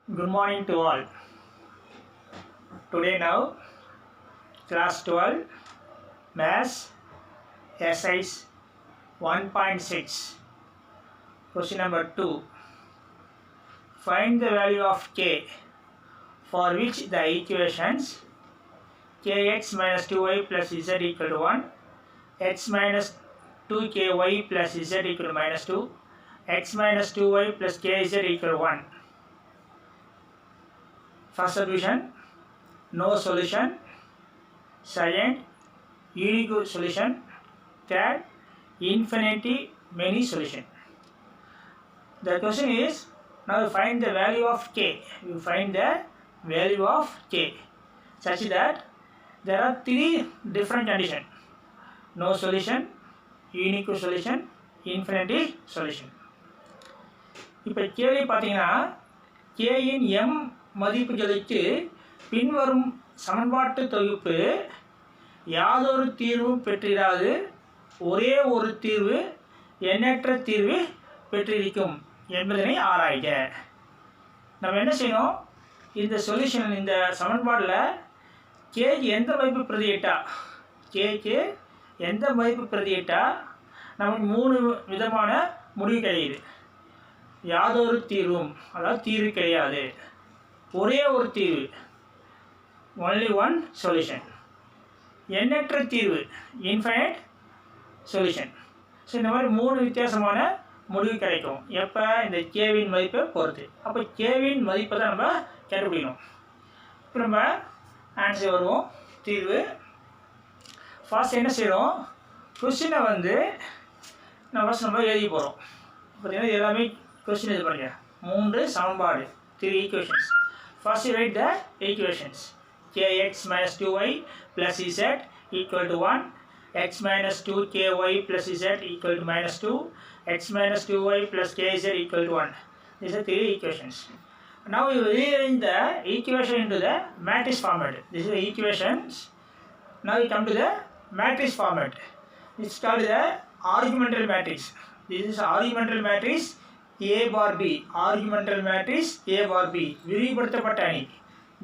Good morning to all. Today now, class 12, Maths, exercise 1.6. Question number 2. Find the value of k for which the equations kx minus 2y plus z equal to 1, x minus 2ky plus z equal to minus 2, x minus 2y plus kz equal to 1. First solution, no solution. Second, unique solution. Third, infinity many solution. The question is, now find the value of k. You find the value of k such that there are three different conditions. No solution, unique solution, infinity solution. இப்போ கேள்வி பார்த்தீங்கன்னா கேயின் M மதிப்புகளுக்கு பின்வரும் சமன்பாட்டு தொகுப்பு யாதொரு தீர்வும் பெற்றிராது, ஒரே ஒரு தீர்வு எண்ணற்ற தீர்வு பெற்றிருக்கும் என்பதனை ஆராய்க. நம்ம என்ன செய்யணும், இந்த சொல்யூஷன் இந்த சமன்பாட்டில் கேக்கு எந்த மதிப்பு பிரதியிட்டா எந்த மதிப்பு பிரதியிட்டா நமக்கு மூணு விதமான முடிவு கிடைக்குது. யாதொரு தீர்வும், அதாவது தீர்வு கிடையாது, ஒரே ஒரு தீர்வு, ஒன்லி ஒன் சொல்யூஷன், எண்ணற்ற தீர்வு, இன்ஃபைனைட் சொல்யூஷன். ஸோ இந்த மாதிரி மூணு வித்தியாசமான முடிவு கிடைக்கும் எப்போ, இந்த கேவின் மதிப்பை பொறுத்து. அப்போ கேவின் மதிப்பை தான் நம்ம கண்டுபிடிக்கணும். இப்போ நம்ம ஆன்சர் வருவோம். தீர்வு ஃபர்ஸ்ட் என்ன செய்கிறோம், கொஸ்டினை நம்ம எழுதி போகிறோம். பார்த்தீங்கன்னா எல்லாமே கொஸ்டின் இது பண்ணுங்க. 3 சமன்பாடு, 3 equations. First right the equations. kx minus 2y plus z equal to 1, x minus 2ky plus z equal to minus 2, x minus 2y plus kz equal to 1. These are 3 equations. Now you rearrange the equation into the matrix format. This is the equations. Now you come to the matrix format. It's called the argumental matrix. This is argumental matrix A bar B. Argumental matrix A bar B. விரிவுபடுத்தப்பட்ட அணி.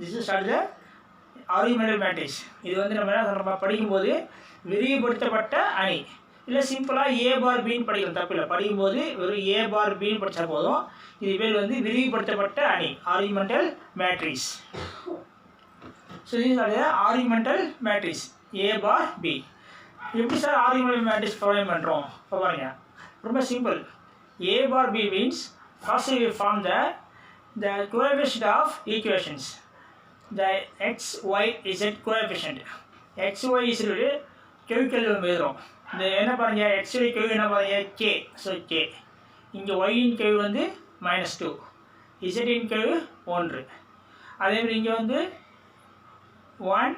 This is called the argumental matrix. இது நம்ம படிக்கும்போது விரிவுபடுத்தப்பட்ட அணி, இல்லை சிம்பிளாக ஏ பார் பின்னு படிக்கலாம், தப்பில்லை. படிக்கும்போது வெறும் ஏ பார் பின்னு படித்தா போதும். இது பேர் விரிவுபடுத்தப்பட்ட அணி, ஆர்குமெண்டல் மேட்ரிக்ஸ். ஸோ இது augmented matrix A bar B. எப்படி சார் ஆர்குமெண்டல் மேட்ரிக்ஸ் ப்ரொவைட் பண்ணுறோம்? இப்போ பாருங்க, ரொம்ப simple. A bar B means first we form the coefficient of equations, the x, y, z coefficient. x, y is கெவிக்கல் எழுதுகிறோம். இந்த என்ன பாருங்க, x உடைய கெவி என்ன பாருங்க, k. So k. இங்கே y இன் கெவி -2, z இன் கெவி 1. அதேமாதிரி இங்கே 1,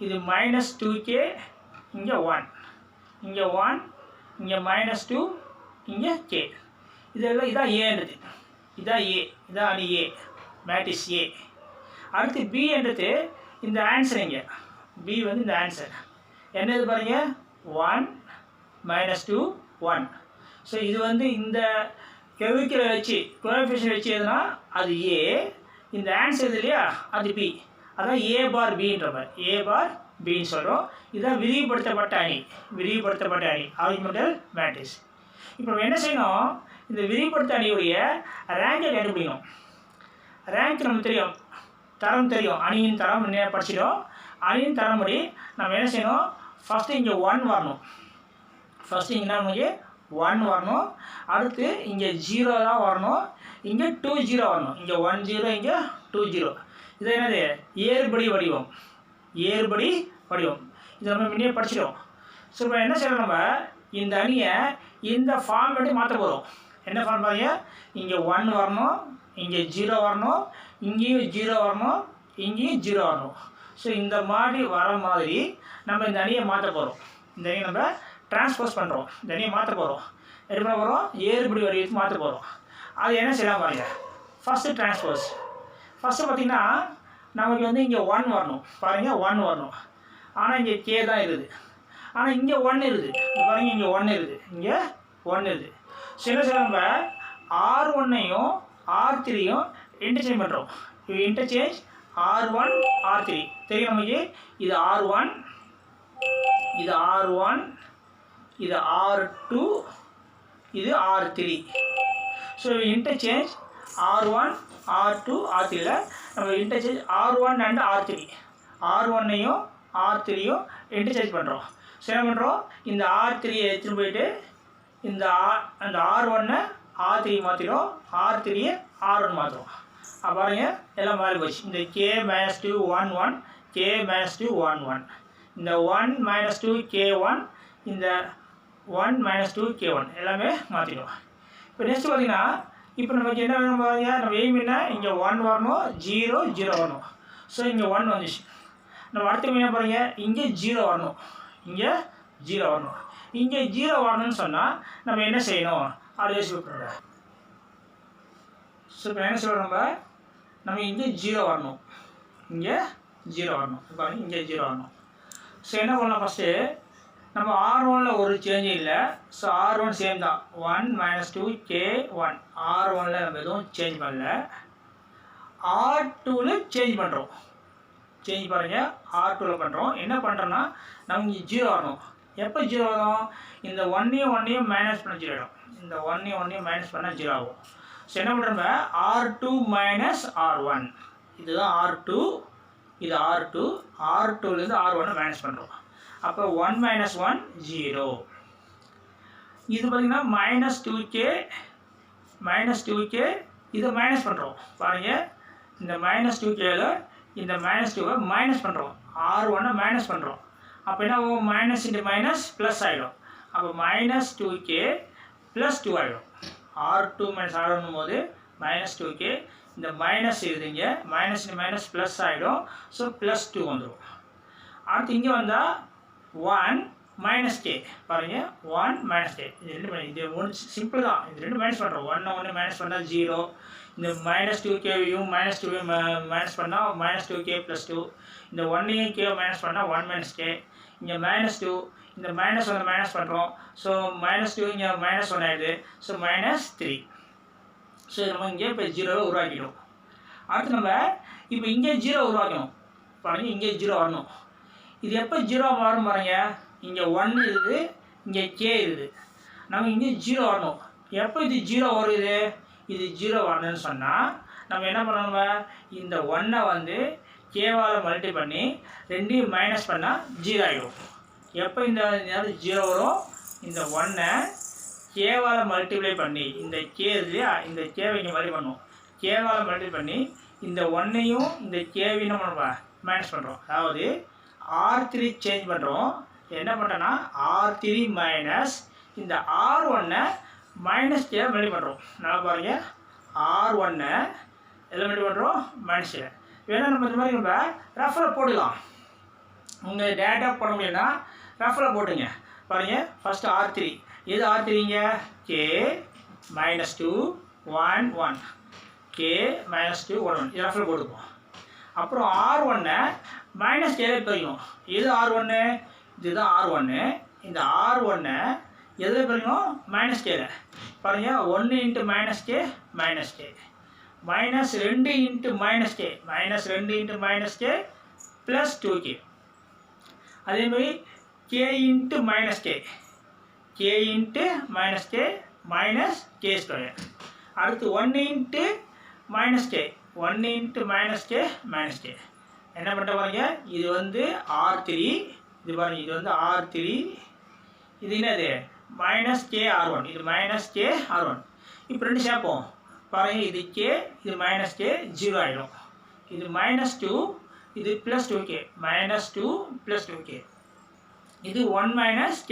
இது -2k, இங்கே 1, இங்கே 1, இங்கே -2, இங்கே k. இதெல்லாம் இதான் ஏன்றது, இதான் ஏ, இதான் அணி ஏ, மேட்ரிக்ஸ் ஏ. அடுத்து பி என்றது இந்த ஆன்சர். இங்கே பி இந்த ஆன்சர் என்னது பாருங்க, 1 -2 1. ஸோ இது இந்த கெவிக்கலை வச்சு கோஎஃபிஷியன்ட் வச்சு எதுனா அது ஏ, இந்த ஆன்சர் இது இல்லையா அது பி. அதான் ஏ பார் பின்ற மாதிரி ஏ பார் பின்னு சொல்கிறோம். இதுதான் விரிவுபடுத்தப்பட்ட அணி, விரிவுபடுத்தப்பட்ட அணி ஆர்குமெண்டல் மேட்ரிக்ஸ். இப்போ நம்ம என்ன செய்யணும், இந்த விரிவுபடுத்த அணியுடைய ரேங்கை கண்டுபிடிக்கணும். ரேங்க் நமக்கு தெரியும், தரம் தெரியும், அணியின் தரம் என்ன படிச்சிடும். அணியின் தரமுடி நம்ம என்ன செய்யணும், ஃபஸ்ட்டு இங்கே 1 வரணும். ஃபஸ்ட்டு இங்கே நமக்கு 1 வரணும். அடுத்து இங்கே 0 தான் வரணும். இங்கே 2 0 வரணும். இங்கே 1 0, இங்கே 2 0. இது என்னது, ஏறுபடி வடிவம், ஏறுபடி வடிவம். இது நம்ம முன்னே படிச்சிடும். ஸோ இப்போ என்ன செய்யணும், நம்ம இந்த அணியை இந்த ஃபார்மேட்டு மாற்ற போகிறோம். என்ன ஃபார்ம் பாருங்க, இங்கே 1 வரணும், இங்கே 0 வரணும், இங்கேயும் 0 வரணும், இங்கேயும் 0 வரணும். ஸோ இந்த மாதிரி வர மாதிரி நம்ம இந்த அணியை மாற்ற போகிறோம். இந்த அணியை நம்ம டிரான்ஸ்போஸ் பண்ணுறோம். இந்த அணியை மாற்ற போகிறோம். எப்படி பண்ண போகிறோம், ஏறுபடி வடிவத்துக்கு மாற்ற போகிறோம். அது என்ன செய்யலாம் பாருங்க. First transpose. ஃபஸ்ட்டு பார்த்திங்கன்னா நமக்கு இங்கே 1 வரணும். பாருங்கள் 1 வரணும். ஆனால் இங்கே கே தான் இருக்குது. ஆனால் இங்கே 1 இருக்குது. பாருங்கள் இங்கே 1 இருக்குது, இங்கே 1 இருக்குது. ஸோ என்ன செய்யலாம், நம்ம R1ஐயும் R3யும் இன்டர்சேஞ்ச் பண்ணுறோம். இப்போ இன்டர்சேஞ்ச் R1 R3 தெரியும் நமக்கு. இது R1, இது R1, இது R2, இது R3. So interchange R1 R2 R3ல நம்ம இன்டர்சேஞ்ச் R1 அண்ட் R3 R1ஐயும் R3யும் இன்டர்சேஞ்ச் பண்ணுறோம். ஸோ என்ன பண்ணுறோம், இந்த R3யை எடுத்துகிட்டு போயிட்டு இந்த அந்த R1ஐ R3 மாற்றிடும், R3யை R1 மாற்றுறோம். பாருங்க எல்லாம் மாறி போச்சு. இந்த K - 2 1 1, K - 2 1 1, இந்த 1 - 2 K1, இந்த 1 - 2 K1 எல்லாமே மாற்றிடும். இப்போ நெக்ஸ்ட் பார்த்தீங்கன்னா இப்போ நமக்கு என்ன வேணும் பாருங்க, நம்ம எய்ம் என்ன, இங்கே 1 வரணும், 0 0 வரணும். ஸோ இங்கே 1 வந்துச்சு. நம்ம அடுத்த என்ன பாருங்க, இங்கே 0 வரணும், இங்கே 0 வரணும். இங்கே 0 வரணும்னு சொன்னால் நம்ம என்ன செய்யணும் அதை யோசிச்சு பண்ணுறோம். ஸோ இப்போ என்ன சொல்கிறோம், நம்ம இங்கே 0 வரணும், இங்கே 0 வரணும். இப்போ இங்கே 0 வரணும். ஸோ என்ன பண்ணலாம், ஃபஸ்ட்டு நம்ம R1ல் ஒரு சேஞ்ச் இல்லை. ஸோ R1 சேம் தான், 1 - 2 K1. R1ல் நம்ம எதுவும் சேஞ்ச் பண்ணல. R2ல் சேஞ்ச் பண்ணுறோம். சேஞ்ச் பாருங்கள், R2ல் பண்ணுறோம். என்ன பண்ணுறோன்னா நம்ம இங்கே 0 வரணும். எப்போ 0 வரும், இந்த 1ஐயும் மைனஸ் பண்ண 0 ஆகிடும். இந்த 1ஐயும் மைனஸ் பண்ணால் 0 ஆகும். ஸோ என்ன பண்ணுறோங்க, R2 - R1, இதுதான் R2, இது R2, R2லேருந்து R1 மைனஸ் பண்ணுறோம். அப்போ 1 - 1 0. இது பார்த்திங்கன்னா -2K இதை மைனஸ் பண்ணுறோம். பாருங்கள், இந்த -2Kல இந்த -2வை மைனஸ் பண்ணுறோம், R1 மைனஸ் பண்ணுறோம். அப்போ என்ன ஆகும், மைனஸ் இன்ட்டு மைனஸ் ப்ளஸ் ஆகிடும். அப்போ -2K + 2 ஆகிடும். R2 - R1 போது -2K, இந்த மைனஸ் இருக்குதுங்க, மைனஸ் இன்ட்டு மைனஸ் ப்ளஸ் ஆகிடும். ஸோ +2 வந்துடும். அடுத்து இங்கே வந்தால் 1 - K பாருங்கள், 1 - K இது ரெண்டு இது ஒன்று சிம்பிள் தான். இது ரெண்டு மைனஸ் பண்ணுறோம். 1 மைனஸ் பண்ணால் 0, இந்த -2Kவையும் -2வையும் மைனஸ் பண்ணால் -2K + 2, இந்த 1ஐயும் K மைனஸ் பண்ணால் 1 - K, இங்கே -2, இந்த -1 மைனஸ் பண்ணுறோம். ஸோ -2 இங்கே -1 ஆகிடுது. ஸோ -3. ஸோ நம்ம இங்கே இப்போ 0வை உருவாக்கிடும். அடுத்து நம்ம இப்போ இங்கே 0 உருவாக்கணும். பாருங்கள், இங்கே 0 வரணும். இது எப்போ 0 வரும் பாருங்க, இங்கே 1 இருக்குது, இங்கே K இருக்குது. நம்ம இங்கே 0 வரணும். எப்போ இது 0 வருது, இது 0 வரணும்னு சொன்னால் நம்ம என்ன பண்ணணும், இந்த 1ஐ வந்து Kவால் மல்டி பண்ணி ரெண்டையும் மைனஸ் பண்ணால் 0 ஆகிடும். எப்போ இந்த நேரம் 0 வரும், இந்த 1ஐ Kவால் மல்டிப்ளை பண்ணி இந்த K இல்லையா, இந்த Kவை இங்கே மல்டி பண்ணுவோம். Kவால் மல்டி பண்ணி இந்த 1ஐயும் இந்த Kவையும் என்ன பண்ணுவோம், மைனஸ் பண்ணுறோம். அதாவது R3 சேஞ்ச் பண்ணுறோம். என்ன பண்ணுறோன்னா R3 மைனஸ் இந்த R1ஐ மைனஸ் K மல்டி பண்ணுறோம். நல்லா பாருங்கள், R1ஐ எல்லாம் மல்டி பண்ணுறோம் மைனஸ் K. வேணால் நம்ம இந்த மாதிரி நம்ம ரஃபில் போடலாம். உங்கள் டேட்டா போட முடியும்னா ரஃபில் போட்டுங்க. பாருங்கள், ஃபஸ்ட்டு R3, எது R3ங்க, K - 2 1 1, K - 2 1 1, இது ரஃபில் போட்டுப்போம். அப்புறம் R1ஐ மைனஸ் K பிரிக்கணும். எது R1, இதுதான் R1. இந்த R1ஐ எதில் பிரிக்கணும், -K. பாருங்கள், 1 × -K -K, -2 × -K -2 × -K + 2K. அதேமாதிரி K × -K, K × -K -K². அடுத்து 1 × -K, 1 × -K -K. என்ன பண்ணிட்டு பாருங்க, இது வந்து R3, இது பாருங்க, இது வந்து R3, இது என்னது -K R1, இது -K R1. இப்போ ரெண்டு சேர்ப்போம். பாருங்கள், இது K, இது -K 0 ஆகிடும். இது -2, இது +2K, -2 + 2K. இது 1 - K².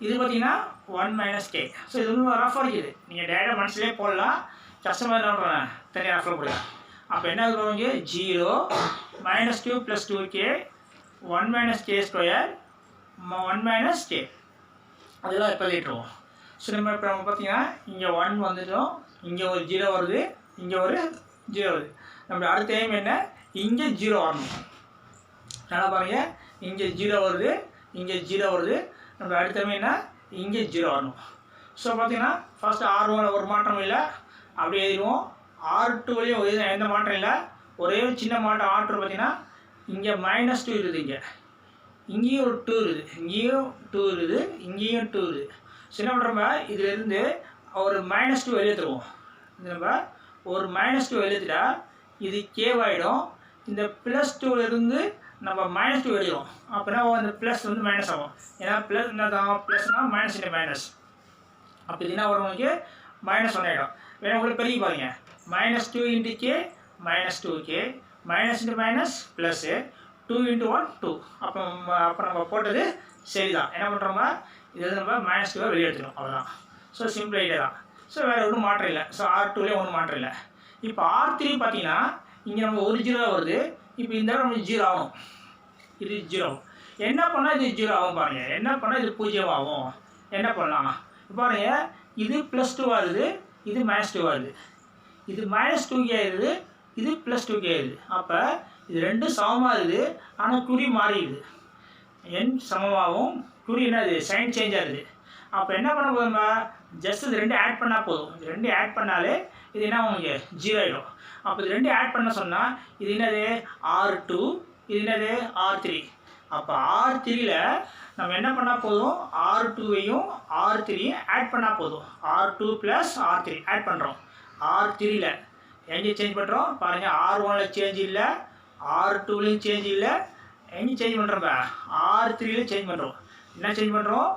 இது பார்த்தீங்கன்னா 1 - K. ஸோ இது வந்து ரஃபாக இருக்குது. நீங்கள் டேட்டா மனசுலேயே போடலாம், கஸ்டமர் என்ன பண்ணுறேன் தனியாக ரஃபில் போடலாம். அப்போ என்ன பண்ணுவாங்க, 0 -2 + 2K 1 - K² 1 - K. அதெல்லாம் இப்போ எழுதிட்டுருவோம். ஸோ நம்ம இப்போ நம்ம பார்த்தீங்கன்னா இங்கே 1 வந்துட்டோம், இங்கே ஒரு 0 வருது, இங்கே ஒரு 0 வருது. நம்மளுடைய அடுத்த எய்ம் என்ன, இங்கே 0 வரணும். நல்லா பாருங்கள், இங்கே 0 வருது, இங்கே 0 வருது. நம்மளுடைய அடுத்த எய்ம் என்ன, இங்கே 0 வரணும். ஸோ பார்த்தீங்கன்னா ஃபஸ்ட்டு R1 ஒரு மாற்றம் இல்லை, அப்படியே எழுதிடுவோம். R2லையும் எந்த மாற்றம் இல்லை, ஒரே ஒரு சின்ன மாற்றம். R2 பார்த்தீங்கன்னா இங்கே -2 இருக்குது, இங்கேயும் ஒரு 2 இருக்குது, இங்கேயும் 2 இருக்குது, இங்கேயும் 2 இருக்குது. ஸோ என்ன பண்ணுறோம்ப, இதிலேருந்து ஒரு -2 வெளியே தருவோம். இது நம்ம ஒரு -2 வெளியேற்றிட்டா இது கேவாயிடும். இந்த +2லேருந்து நம்ம -2 வெளியிடும். அப்படின்னா அந்த ப்ளஸ் வந்து மைனஸ் ஆகும். ஏன்னா ப்ளஸ் என்ன தான், ப்ளஸ்னால் மைனஸ் இன்ட்டு மைனஸ். அப்போ இது என்ன வரும், உங்களுக்கு -1 ஆகிடும். வேணா உங்களுக்கு பெரிய பாருங்க, -2 × k -2k minus into minus plus 2 × 1 2. அப்போ நம்ம போட்டது சரிதான். என்ன பண்ணுறோமா, இது நம்ம -2 வெளியே எடுத்துடும், அவ்வளோதான். ஸோ சிம்பிள் ஐடியா தான். ஸோ வேறு ஒன்றும் மாற்றம் இல்லை. ஸோ R2லேயே ஒன்றும் மாற்றம் இல்லை. இப்போ R3 பார்த்தீங்கன்னா இங்கே நம்ம ஒரு 0 வருது. இப்போ இந்த இடம் நமக்கு 0 ஆகும், இது 0 ஆகும். என்ன பண்ணால் இது 0 ஆகும் பாருங்கள், என்ன பண்ணால் இது 0 ஆகும். என்ன பண்ணலாம் பாருங்கள், இது +2 வருது, இது -2 வருது, இது -2k ஆயிடுது, இது +2k ஆயிடுது. அப்போ இது ரெண்டும் சமமாக இருக்குது, ஆனால் குறி மாறிடுது. எண் சமமாகவும் குறி என்னது சைன் சேஞ்ச் ஆகுது. அப்போ என்ன பண்ண போதுமா, ஜஸ்ட் இது ரெண்டு ஆட் பண்ணால் போதும். இது ரெண்டு ஆட் பண்ணாலே இது என்ன உங்களுக்கு 0 ஆகிடும். அப்போ இது ரெண்டு ஆட் பண்ண சொன்னால் இது என்னது R2, இது என்னது R3. அப்போ R3ல் நம்ம என்ன பண்ணால் போதும், R2வையும் R3யும் ஆட் பண்ணால் போதும். R2 + R3 ஆட் பண்ணுறோம். R3ல் எங்கே சேஞ்ச் பண்ணுறோம் பாருங்கள், R1ல் சேஞ்ச் இல்லை, R2லையும் சேஞ்ச் இல்லை, எங்கே சேஞ்ச் பண்ணுறோம்ப R3லையும் சேஞ்ச் பண்ணுறோம். என்ன சேஞ்ச் பண்ணுறோம்,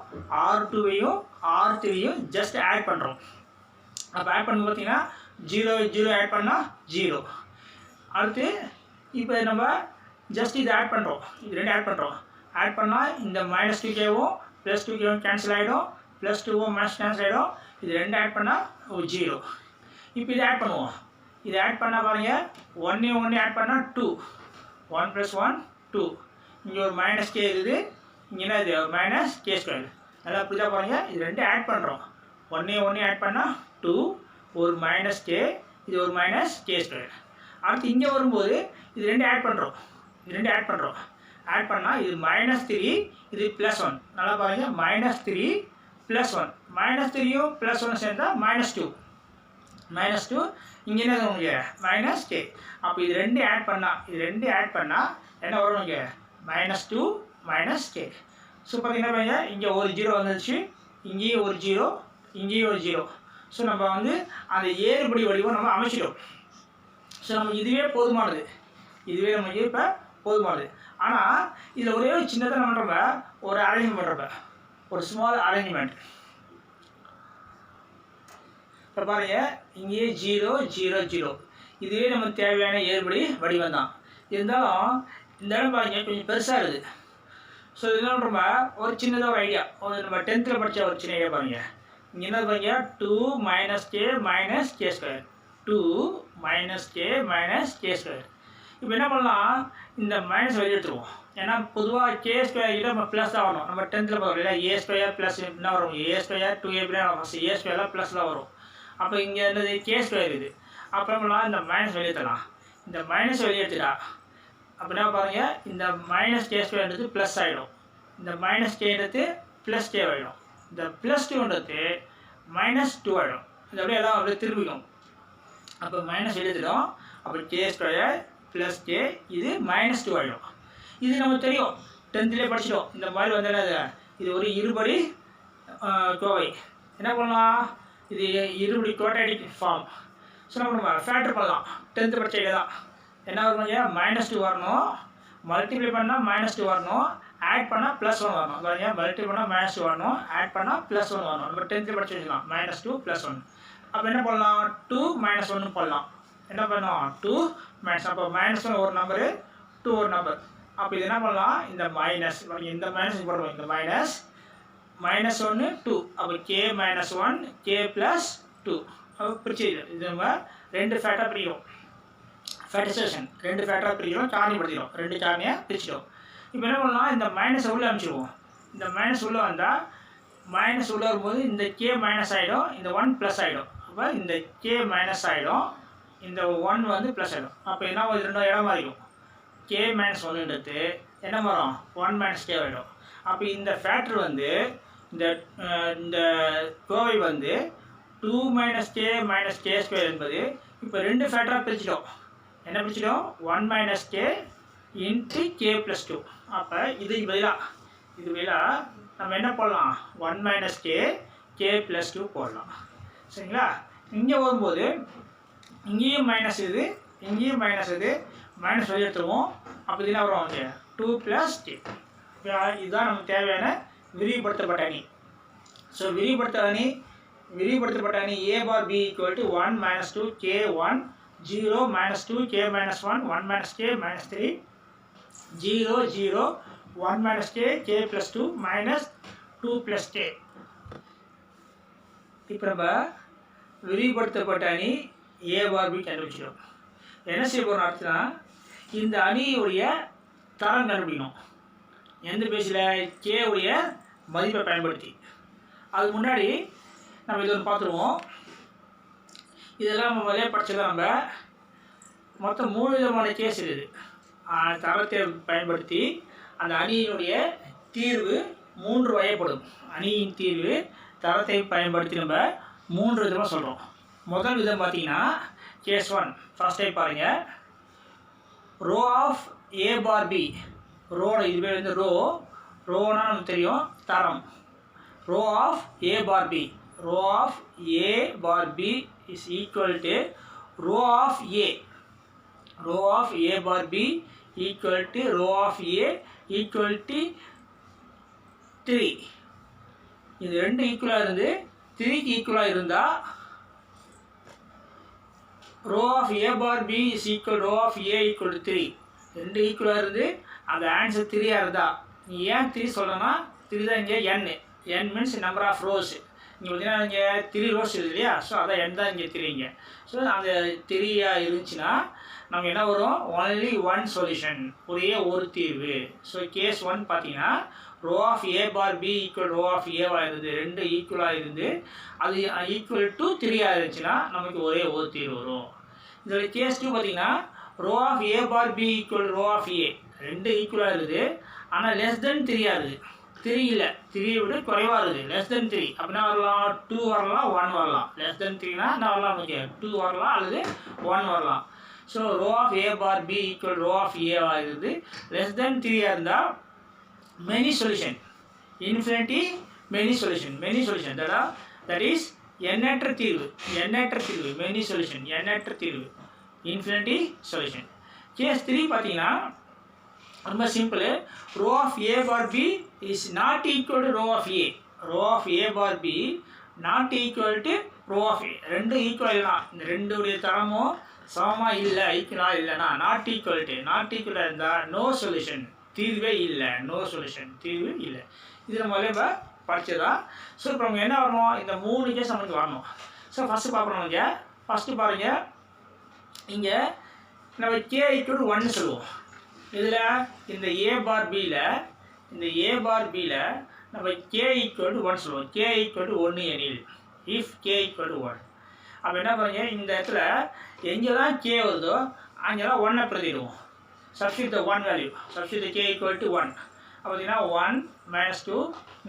R2வையும் R3யும் ஜஸ்ட் ஆட் பண்ணுறோம். அப்போ ஆட் பண்ண பார்த்தீங்கன்னா 0 ஆட் பண்ணால் 0. அடுத்து இப்போ நம்ம ஜஸ்ட் இது ஆட் பண்ணுறோம், இது ரெண்டு ஆட் பண்ணுறோம். ஆட் பண்ணால் இந்த -2kவும் +2kவும் கேன்சல் ஆகிடும், +2வும் - கேன்சல் ஆகிடும். இது ரெண்டு ஆட் பண்ணால் 0. இப்போ இதை ஆட் பண்ணுவோம். இதை ஆட் பண்ணால் பாருங்கள், 1 ஆட் பண்ணால் 2, 1 + 1 2. இங்கே ஒரு -k இருக்குது, இங்கே என்ன இது -k². நல்லா புரிஞ்சா பாருங்கள், இது ரெண்டு ஆட் பண்ணுறோம். 1 ஆட் பண்ணால் 2, ஒரு -k, இது ஒரு -k². அடுத்து இங்கே வரும்போது இது ரெண்டு ஆட் பண்ணுறோம், இது ரெண்டு ஆட் பண்ணுறோம். ஆட் பண்ணால் இது -3, இது +1. நல்லா பாருங்கள், -3 + 1, -3யும் +1 சேர்ந்தால் -2, -2. இங்கே என்ன உங்களுக்கு -k. அப்போ இது ரெண்டு ஆட் பண்ணால் என்ன வரும், இங்கே -2 -k. ஸோ பார்த்தீங்கன்னா பாருங்க, இங்கே ஒரு 0 வந்துருச்சு, இங்கேயும் ஒரு 0, இங்கேயும் ஒரு 0. ஸோ நம்ம வந்து அந்த ஏறுபடி வடிவம் நம்ம அமைச்சிட்டோம். ஸோ நமக்கு இதுவே போதுமானது, இதுவே நமக்கு இப்போ போதுமானது. ஆனால் இதில் ஒரே ஒரு சின்னதாக நம்ம பண்ணுறப்ப ஒரு அரேஞ்ச்மெண்ட் பண்ணுறப்ப ஒரு ஸ்மால் அரேஞ்ச்மெண்ட். இப்போ பாருங்கள், இங்கேயே 0 0 0. இதுவே நமக்கு தேவையான ஏறுபடி வடிவம் தான். இருந்தாலும் இந்த இடம் பாருங்கள் கொஞ்சம் பெருசாக இருக்குது. ஸோ இது என்ன பண்ணுறோம்ப, ஒரு சின்னதாக ஒரு ஐடியா, ஒரு நம்ம 10th படித்த ஒரு சின்ன ஐடியா பாருங்கள். இங்கே என்ன பாருங்க, 2 - k - k², 2 - k - k². இப்போ என்ன பண்ணலாம், இந்த மைனஸ் வெளியே எடுத்துருவோம். ஏன்னா பொதுவாக k² கிட்ட நம்ம ப்ளஸ் தான் வரும். நம்ம 10th பார்க்குறோம் இல்லை, a² ப்ளஸ் என்ன வரும், a² 2ab first a² plus தான் வரும். அப்போ இங்கே என்னது k² இருக்குது. அப்புறமெல்லாம் இந்த மைனஸ் வெளியே தரலாம். இந்த மைனஸ் வெளியே எடுத்துட்டா அப்படின்னா பாருங்கள், இந்த -k²ன்றது ப்ளஸ் ஆகிடும், இந்த -k +k ஆகிடும், இந்த +2ன்றது -2 ஆகிடும். இது அப்படியே எல்லாம் அப்படியே திரும்பிக்கும். அப்போ மைனஸ் எழுதிடும். அப்போ k² + k, இது -2 ஆகிடும். இது நமக்கு தெரியும், 10th படிச்சிடும். இந்த மாதிரி வந்து என்னது, இது ஒரு இருபடி கோவை. என்ன பண்ணலாம், இது இருபடி குவாட்ராட்டிக் ஃபார்ம். ஸோ நம்ம ஃபேக்டர் பண்ணலாம். 10th படிச்ச ஐடியா தான். என்ன வருவாங்க, -2 வரணும், மல்டிப்ளை பண்ணால் -2 வரணும், ஆட் பண்ணால் +1 வரணும். பாருங்க, மல்டிப்ளை பண்ணால் -2 வரணும், ஆட் பண்ணால் +1 வரணும். நம்ம 10th படிச்சு வச்சுக்கலாம், -2 +1. அப்போ என்ன பண்ணலாம், 2 - 1 பண்ணலாம். என்ன பண்ணலாம், 2 - அப்போ -1 ஒரு நம்பரு, 2 ஒரு நம்பர். அப்போ இது என்ன பண்ணலாம், இந்த மைனஸ், இந்த மைனஸ் போடுறோம், இந்த -1 2. அப்போ k - 1 k + 2. அப்போ பிரிச்சு இது நம்ம ரெண்டு ஃபேக்டாக பிரிக்கிறோம். ஃபேக்டரைசேஷன் ரெண்டு ஃபேக்டராக பிரிக்கிறோம், காரணிப்படுத்திடும், ரெண்டு காரணியாக பிரிச்சிடும். இப்போ என்ன பண்ணலாம், இந்த மைனஸ் உள்ளே அனுப்பிச்சிடுவோம். இந்த மைனஸ் உள்ளே வந்தால் மைனஸ் உள்ளே வரும்போது இந்த k மைனஸ் ஆகிடும், இந்த 1 ப்ளஸ் ஆகிடும். அப்போ இந்த k மைனஸ் ஆகிடும், இந்த 1 வந்து ப்ளஸ் ஆகிடும். அப்போ என்ன இது ரெண்டும் இடம் மாறிடும். k - 1ன்றது என்ன வரும், 1 - k ஆகிடும். அப்போ இந்த ஃபேக்டர் வந்து இந்த கோவை வந்து 2 - k - k² என்பது இப்போ ரெண்டு ஃபேக்டராக பிரிச்சிட்டோம். என்ன பிரிச்சிட்டோம்? 1 minus K into K plus 2. அப்போ இது பதிலாக நம்ம என்ன போடலாம்? 1 மைனஸ் கே ப்ளஸ் 2 போடலாம். சரிங்களா? இங்கே வரும்போது இங்கேயும் மைனஸ் இது, இங்கேயும் மைனஸ் இது, மைனஸ் வெளியே எடுத்துருவோம். அப்போ இது என்ன வரும்? இங்கே 2 ப்ளஸ் கே. இதுதான் நமக்கு தேவையான விரிவுபடுத்தப்பட்ட அணி. ஸோ விரிவுபடுத்தப்பட்ட அணி a bar b equal to 1 minus 2 k 1 0 minus 2 k minus 1 1 minus k minus 3 0 0 1 minus k plus 2 minus 2 plus k. இப்போ நம்ம விரிவுபடுத்தப்பட்ட அணி a bar b கண்டுபிடிச்சிடும். என்ன செய்ய போகிறோம் அடுத்துனா, இந்த அணியுடைய தரம் கண்டுபிடிக்கணும். எந்த பேஸில்? k உடைய மதிப்பை பயன்படுத்தி. அதுக்கு முன்னாடி நம்ம இது ஒன்று பார்த்துருவோம். இதெல்லாம் நம்ம முதலே படிச்சதான். நம்ம மொத்தம் 3 விதமான கேஸ் இருக்குது. தரத்தை பயன்படுத்தி அந்த அணியினுடைய தீர்வு 3 வகைப்படும். அணியின் தீர்வு தரத்தை பயன்படுத்தி நம்ம 3 விதமாக சொல்கிறோம். முதல் விதம் பார்த்தீங்கன்னா கேஸ் 1. ஃபர்ஸ்ட் டைப் பாருங்கள். Row of A bar B. ரோட இதுவே வந்து ரோனா நமக்கு தெரியும், தரம். Row of A bar B. Row of A bar B is equal to row of A. Row of A bar B equal to row of A equal to 3. இது ரெண்டு ஈக்குவலாக இருந்து 3க்கு ஈக்குவலாக இருந்தால் row of A bar B is equal row of A equal to 3. ரெண்டு ஈக்குவலாக இருந்து அந்த ஆன்சர் 3ஆக இருந்தா. நீ ஏன் 3 சொல்லணும்னா 3 தான் இங்கே n means number of rows. இங்கே பார்த்தீங்கன்னா இங்கே 3 rows இருக்குது இல்லையா? ஸோ அதான் n தான் இங்கே 3ங்க. ஸோ அந்த 3ஆக இருந்துச்சுன்னா நமக்கு என்ன வரும்? only one solution, ஒரே ஒரு தீர்வு. ஸோ கேஸ் 1 பார்த்தீங்கன்னா row of A bar B equal row of ஏவாக இருந்து ரெண்டு ஈக்குவலாக இருந்து அது ஈக்குவல் டு 3ஆக இருந்துச்சுன்னா நமக்கு ஒரே ஒரு தீர்வு வரும். இதோட கேஸ் 2 பார்த்தீங்கன்னா row of A bar B equal row of A ரெண்டு ஈக்குவலாக இருக்குது, ஆனால் லெஸ் தென் 3ஆக இருக்குது. 3 இல்லை, 3 விட குறைவாக இருக்குது, லெஸ் தென் 3. அப்படின்னா வரலாம் 2 வரலாம், 1 வரலாம். லெஸ் தென் 3னா என்ன வரலாம்? நமக்கு 2 வரலாம் அல்லது 1 வரலாம். So row of A bar B equal row of ஏவாக இருக்குது, லெஸ் தென் 3ஆக இருந்தால் many solution, infinity many solution that is எண்ணற்ற தீர்வு, மெனி சொல்யூஷன் எண்ணற்ற தீர்வு, இன்ஃபினிட்டி சொல்யூஷன். கேஸ் 3 பார்த்தீங்கன்னா ரொம்ப simple. Row of A bar B is not equal to row of A. Row of A bar B not equal to row of A. ரெண்டு equal தான், இந்த ரெண்டுடைய தரமும் சமமாக இல்லை, ஈக்குவலாக இல்லைனா நாட் ஈக்குவலாக இருந்தால் நோ சொல்யூஷன், தீர்வே இல்லை, நோ சொல்யூஷன், தீர்வு இல்லை. இது நம்ம இப்போ படித்ததா. ஸோ இப்போ நம்ம என்ன வரணும்? இந்த 3 கேஸ் நமக்கு வரணும். ஸோ ஃபஸ்ட்டு பார்க்கணும். இங்கே ஃபஸ்ட்டு பாருங்கள், இங்கே நம்ம கே ஈக்குவல் டு 1 சொல்லுவோம். இதில் இந்த ஏ பார் பியில் நம்ம கே ஈக்குவல் டு 1 சொல்லுவோம். கே ஈக்குவல் டு 1 எனில், இஃப் கே ஈக்குவல் டு 1. அப்போ என்ன பண்ணுங்க, இந்த இடத்துல எங்கெல்லாம் கே வருதோ அங்கெல்லாம் 1 பிரதிடுவோம். Substitute the 1 value, substitute K equal to 1. அப்போ பார்த்தீங்கன்னா 1 மைனஸ் 2,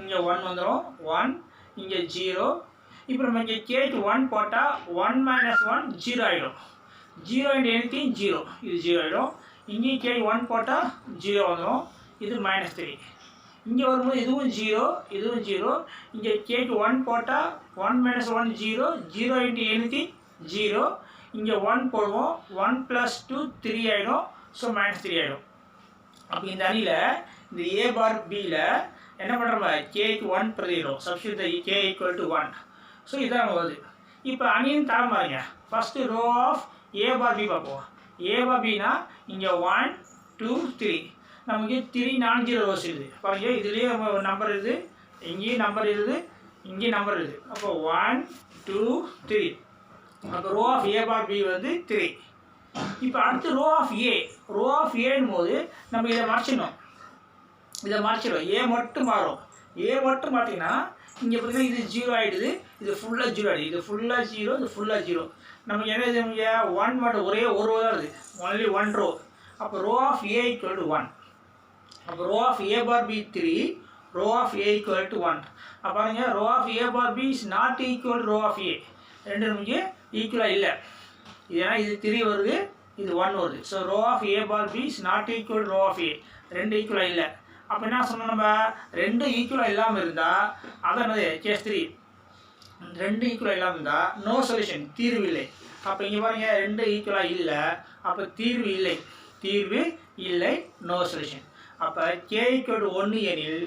இங்கே 1 வந்துடும், 1 இங்கே 0. இப்போ நம்ம இங்கே கேக்கு 1 போட்டால் 1 மைனஸ் 1 0 ஆகிடும். 0 இன்ட்டு எனிதிங் 0, இது 0 ஆகிடும். இங்கேயும் கே 1 போட்டால் 0 வந்துடும், இது மைனஸ் 3. இங்கே வரும்போது இதுவும் 0, இதுவும் 0. இங்கே கேக்கு 1 போட்டால் 1 மைனஸ் 1 0, 0 இன்ட்டு எனிதிங் 0. இங்கே 1 போடுவோம், 1 ப்ளஸ் 2 3 ஆகிடும், ஸோ மைனஸ் 3 ஆகிடும். அப்போ இந்த அணியில் இந்த ஏ பார் பியில் என்ன பண்ணுறோம்? கேக்கு 1 பிரதிடும், substitute K equal to 1. So இதான் வருது. இப்போ அணியின் தரம் பாருங்க. First row of A bar B பார்ப்போம். ஏ பார் பினா இங்கே 1 2 3, நமக்கு 3 4 0 ரோஸ் இருக்குது பாருங்க. இதுலேயே நம்ம நம்பர் இருக்குது, இங்கேயும் நம்பர் இருக்குது, இங்கேயும் நம்பர் இருக்குது. அப்போ 1 2 3. அப்போ row of A bar B வந்து 3. இப்போ அடுத்து row of A. Row of ஏன்னும் போது நம்ம இதை மறைச்சிடணும். ஏ மட்டும் மாறும். ஏ மட்டும் பார்த்தீங்கன்னா இங்கே பார்த்தீங்கன்னா இது 0 ஆகிடுது, இது ஃபுல்லாக 0 ஆகிடுது, இது ஃபுல்லாக 0, இது ஃபுல்லாக 0. நமக்கு என்ன இது? இங்கே 1 மட்டும் ஒரே ஒரு ரோ தான் இருக்குது, ஒன்லி 1 ரோ. அப்போ row of A equal to 1. அப்போ row of A bar B 3, row of A equal to 1. அப்போ பாருங்க, row of A bar B is not equal row of A. ரெண்டு நமக்கு ஈக்குவலாக இல்லை. ஏன்னா இது 3 வருது, இது 1 வருது. So row of A bar B is not equal row of A. 2 ஈக்குவலாக இல்லை. அப்போ என்ன சொன்னோம் நம்ம, 2 ஈக்குவலாக இல்லாமல் இருந்தால் அதான் என்னது கேஸ் 3. 2 ஈக்குவலாக இல்லாமல் இருந்தால் நோ சொல்யூஷன், தீர்வு இல்லை. அப்போ இங்கே பாருங்க 2 ஈக்குவலாக இல்லை, அப்போ தீர்வு இல்லை. தீர்வு இல்லை, நோ சொல்யூஷன். அப்போ கே ஈக்குவல் 1 எனில்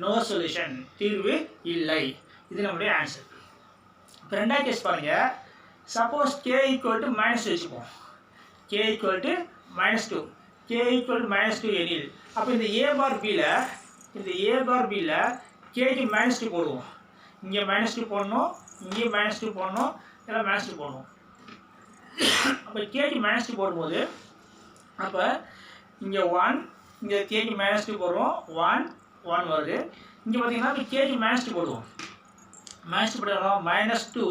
நோ சொல்யூஷன், தீர்வு இல்லை. இது நம்முடைய ஆன்சர். இப்போ ரெண்டாவது கேஸ் பாருங்கள். சப்போஸ் கே ஈக்குவல் டு -2 வச்சுப்போம். K equal to -2. K equal to -2 எனில் அப்போ இந்த ஏ பார் பியில் கேக்கு -2 போடுவோம். இங்கே -2 போடணும், இங்கேயும் -2 போடணும், இதெல்லாம் -2 போடணும். அப்போ கேக்கு -2 போடும்போது அப்போ இங்கே 1, இங்கே கேக்கு -2 போடுவோம், 1 வருது. இங்கே பார்த்தீங்கன்னா இப்போ கேக்கு -2 போடுவோம். -2 போடுறோம், -2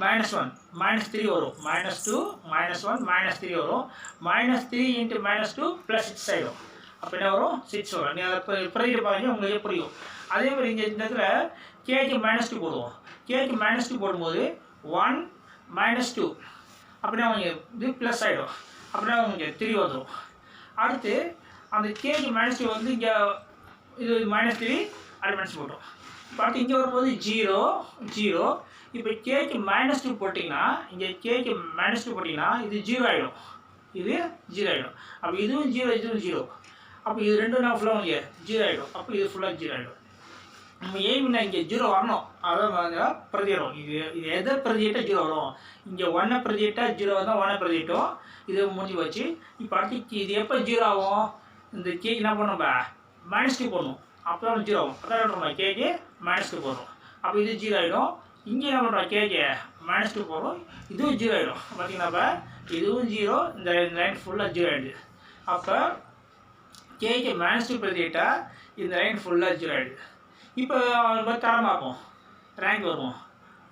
-1 -3 வரும். -2 -1 -3 வரும். -3 × -2 +6 ஆகிடும். அப்போ என்ன வரும், 6 வரும். நீங்கள் அதை பிரதிட்டு பாருங்க, உங்களுக்கு புரியும். அதே மாதிரி இங்கே இந்த இடத்துல கேக்கு -2 போடுவோம். கேக்கு -2 போடும்போது 1 -2 அப்படின்னா அவங்க இது ப்ளஸ் ஆகிடும். அப்படின்னா உங்களுக்கு 3 வந்துடும். அடுத்து அந்த கேக்கு -2 வந்து இங்கே இது -3 அது -2 போட்டோம். இப்போ அடுத்து இங்கே வரும்போது 0 இப்போ கேக்கு -2 போட்டிங்கன்னா இங்கே கேக்கு -2 போட்டிங்கன்னா இது 0 ஆகிடும். இது 0 ஆகிடும். அப்போ இதுவும் 0, இதுவும் 0. அப்போ இது ரெண்டும் நான் ஃபுல்லாக இங்கே 0 ஆகிடும். அப்போ இது ஃபுல்லாக 0 ஆகிடும். நம்ம எய்ம்னா இங்கே 0 வரணும், அதான் பிரதியிடும். இது எதை பிரதியிட்டால் 0 வரும். இங்கே 1 பிரதியிட்டால் 0 வந்தால் 1 பிரதியிட்டோம். இது முடிஞ்சு வச்சு. இப்போ அடுத்து இது எப்போ 0 ஆகும், இந்த கேக்கு என்ன பண்ணணும், -2 போடணும். அப்போ தான் 0 ஆகும். அதான் நம்ம கேக்கு -2 போடுறோம். அப்போ இது 0 ஆகிடும். இங்கே என்ன பண்ணுறோம், கேக்கு -2 போடுறோம், இதுவும் 0 ஆகிடும். பார்த்தீங்கன்னா இதுவும் 0, இந்த லைன் ஃபுல்லாக 0 ஆகிடுது. அப்போ கேக்கு -2 பிரதியிட்டால் இந்த லைன் ஃபுல்லாக 0 ஆகிடுது. இப்போ தரமாகும், ரேங்க் வருவோம்.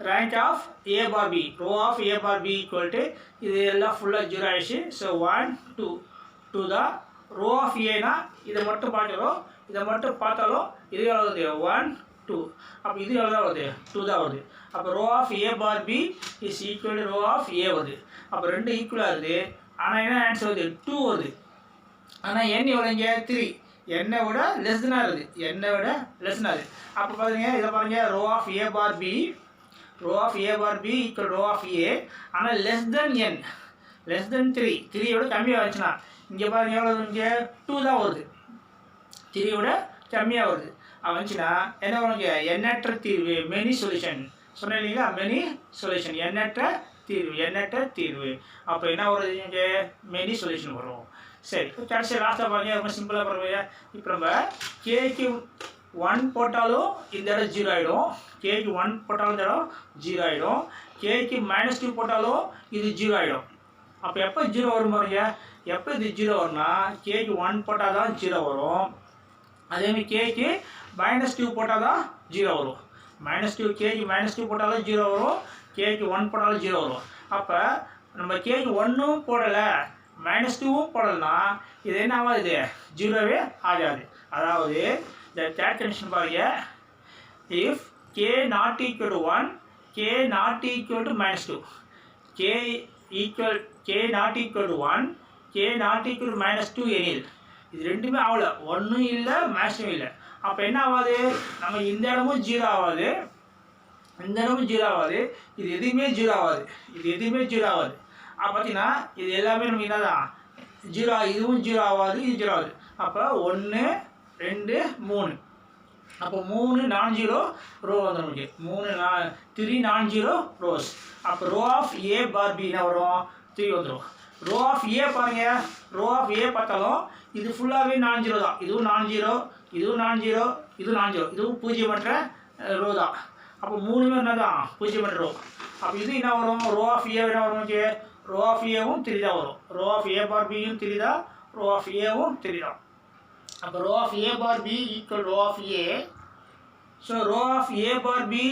Rank of A bar B, row of A bar B equal to இது எல்லாம் ஃபுல்லாக 0 ஆகிடுச்சு. ஸோ 1 2 தான். ரோ ஆஃப் ஏனா இதை மட்டும் பார்க்குறோம், இதை மட்டும் பார்த்தாலும் இது எவ்வளோ வருது, 1 2. அப்போ இது எவ்வளோ தான் வருது, 2 தான் வருது. அப்போ row of A bar B is equal to row of A வருது. அப்போ 2 ஈக்குவலாக இருக்குது. ஆனால் என்ன ஆன்சர் வருது, 2 வருது. ஆனால் n எவ்வளோ இங்கே 3, என்னை விட லெஸ்னாக இருக்குது, என்னை விட லெஸ்னாக இருக்குது. அப்போ பாருங்க, இதை பாருங்கள், row of A bar B equal row of A. ஆனால் n லெஸ் தென் 3 விட கம்மியாக வந்துச்சுன்னா இங்கே பாருங்கள் எவ்வளோ, இங்கே 2 தான் வருது. 3 விட கம்மியாக வருது வந்துச்சுன்னா என்ன வருங்க, எண்ணற்ற தீர்வு, மெனி சொல்யூஷன் சொன்னேன் இல்லைங்களா, மெனி சொல்யூஷன், எண்ணற்ற தீர்வு. அப்போ என்ன வருது, இங்கே மெனி சொல்யூஷன் வரும். சரி, கடைசி லாஸ்ட்டாக பாருங்க, ரொம்ப சிம்பிளாக பாருங்க. இப்போ நம்ம கேக்கு 1 போட்டாலும் இந்த இடம் 0 ஆகிடும். கேக்கு 1 போட்டாலும் இந்த இடம் 0 ஆகிடும். கேக்கு -2 போட்டாலும் இது 0 ஆகிடும். அப்போ எப்போ 0 வரும் பாருங்க, எப்போ இது 0 வரும்னா கேக்கு 1 போட்டால் தான் 0 வரும். அதேமாதிரி கேக்கு -2 போட்டால் தான் 0 வரும். -2 கேக்கு -2 போட்டாலும் 0 வரும், கேக்கு 1 போட்டாலும் 0 வரும். அப்போ நம்ம கேக்கு 1ம் போடலை -2வும் போடலைன்னா இது என்ன ஆகாது, 0வே ஆகாது. அதாவது இந்த தேர்ட் கண்டிஷன் பாருங்க, if can not equal to 1, can not equal to -2, can not equal to 1, can not equal to -2 எனில் இது ரெண்டுமே ஆகலை, 1ம் இல்லை -2ம் இல்லை. அப்போ என்ன ஆகாது, நம்ம இந்த இடமும் 0 ஆகாது, இந்த இடமும் 0 ஆகாது, இது எதுவுமே 0 ஆகாது. அப்போ பார்த்தீங்கன்னா இது எல்லாமே நமக்கு என்ன தான் 0, இதுவும் 0 ஆகாது, இது 0 ஆகுது. அப்போ 1 2 3, அப்போ 3 non-zero ரோ வந்து நமக்கு 3 non-zero ரோஸ். அப்போ row of A bar B என்ன வரும், 3 வந்துடும். ரோ ஆஃப் ஏ பாருங்க, ரோ ஆஃப் ஏ பார்த்தாலும் இது ஃபுல்லாகவே non-zero தான். இதுவும் non-zero, இதுவும் non-zero, இதுவும் non-zero, இதுவும் பூஜ்ஜியமற்ற ரோ தான். அப்போ 3மே என்ன தான், பூஜ்ஜியமற்ற ரோ. அப்போ இது என்ன வரும், ரோ ஆஃப் ஏ என்ன வரும், ஓகே, ரோ ஆஃப் ஏவும் 3 தான் வரும். ரோ ஆஃப் ஏ பார் பியும் 3 தான், ரோ ஆஃப் ஏவும் 3 தான். அப்போ row of A bar B equal row of A. So row of A bar B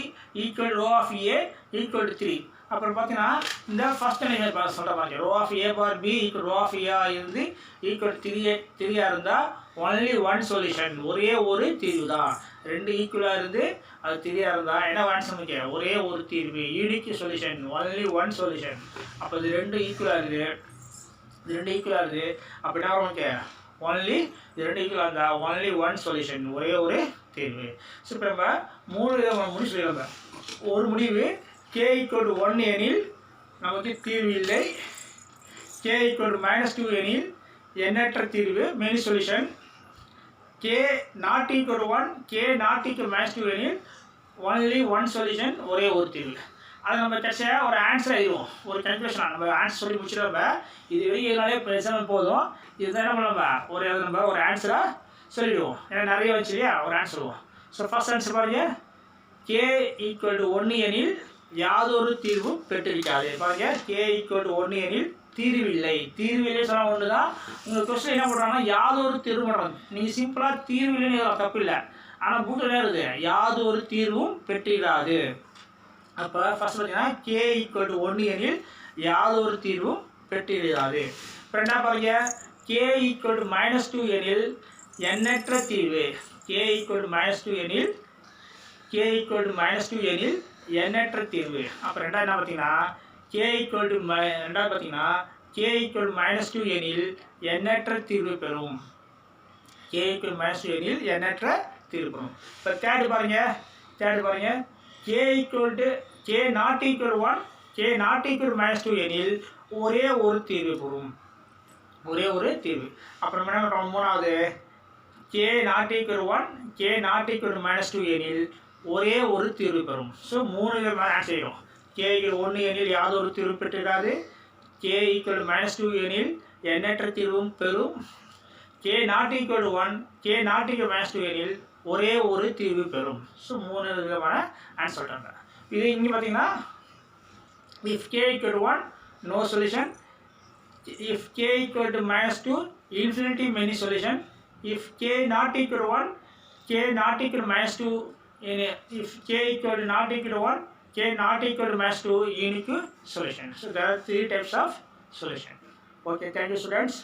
equal row of A equal to 3. அப்புறம் பார்த்தீங்கன்னா இந்த ஃபர்ஸ்ட் நீங்கள் சொல்கிற மாதிரி row of A bar B equal row of A இருந்து equal 3 இருந்தால் only 1 solution, ஒரே ஒரு தீர்வு தான். ரெண்டு ஈக்குவலாக இருந்து அது தெரியாக இருந்தால் என்ன ஆன்சர் நமக்கு ஒரே ஒரு தீர்வு unique solution only one solution. அப்போ இது ரெண்டு ஈக்குவலாக இருக்குது அப்போ என்ன நமக்கு ஒன்லி இது ரெண்டு ஈக்குவலாக இருந்தால் ஒன்லி ஒன் சொல்யூஷன் ஒரே ஒரு தீர்வு. ஸோ இப்போ நம்ம 3 விதமான முடிவு சொல்லிடுங்க. ஒரு முடிவு k = 1 எனில் நமக்கு தீர்வு இல்லை, k = -2 எனில் எண்ணற்ற தீர்வு மெனி சொல்யூஷன், k ≠ 1 k ≠ -2 எனில் ஒன்லி ஒன் சொல்யூஷன் ஒரே ஒரு தீர்வு. அது நம்ம கடைசியாக ஒரு ஆன்சர் எழுதுவோம், ஒரு கன்க்ளூஷனாக நம்ம ஆன்சர் சொல்லி முடிச்சுட்டு இது வரைக்கும் இதனாலே எக்ஸாம்பிள் போதும். இதுதான் என்ன பண்ணலாம் நம்ம ஒரு ஆன்சராக சொல்லிவிடுவோம். ஏன்னா நிறைய வச்சு இல்லையா ஒரு ஆன்சர் சொல்லுவோம். ஸோ ஃபர்ஸ்ட் ஆன்சர் பாருங்க, k = 1 எனில் யாதொரு தீர்வும் பெற்றிருக்காது. பாருங்க, k = 1 எனில் தீர்வு இல்லை சொன்னால் ஒன்று தான். உங்கள் கொஸ்டின் என்ன பண்ணுறாங்கன்னா யாதொரு தீர்வு பண்ணுறாங்க. நீங்கள் சிம்பிளாக தீர்வு இல்லைன்னு தப்பு இல்லை, ஆனால் புக்கில் என்ன இருக்குது யாதொரு தீர்வும் பெற்றிடாது. அப்போ ஃபர்ஸ்ட் பார்த்தீங்கன்னா k = 1 எனில் யாதொரு தீர்வும் பெற்றிடாது. இப்போ என்ன பாருங்க, k = -2 எனில் எண்ணற்ற தீர்வு, k = -2 எனில் எண்ணற்ற தீர்வு. அப்போ ரெண்டாவது என்ன பார்த்தீங்கன்னா k = -2 எனில் எண்ணற்ற தீர்வு பெறும், k = -2 எனில் எண்ணற்ற தீர்வு பெறும். இப்போ தேர்டு பாருங்க, k ≠ 1 k ≠ -2 எனில் ஒரே ஒரு தீர்வு பெறும், ஒரே ஒரு தீர்வு. அப்புறம் என்ன பண்ணுறோம் மூணாவது, k ≠ 1 k ≠ -2 எனில் ஒரே ஒரு தீர்வு பெறும். ஸோ 3 விதமான ஆன்சர் செய்கிறோம். k = 1 எனில் யாதொரு தீர்வு பெற்றிடாது, k = -2 எனில் எண்ணற்ற தீர்வும் பெறும், k ≠ 1 k ≠ -2 எனில் ஒரே ஒரு தீர்வு பெறும். ஸோ 3 விதமான ஆன்சர் சொல்கிறாங்க. இது இங்கே பார்த்தீங்கன்னா if k = 1 no solution, if k = -2 infinity many solution, if k ≠ 1 k ≠ -2 if k = not equal to 1 k not equal to -2 unique solution. So there are 3 types of solution. Okay, thank you students.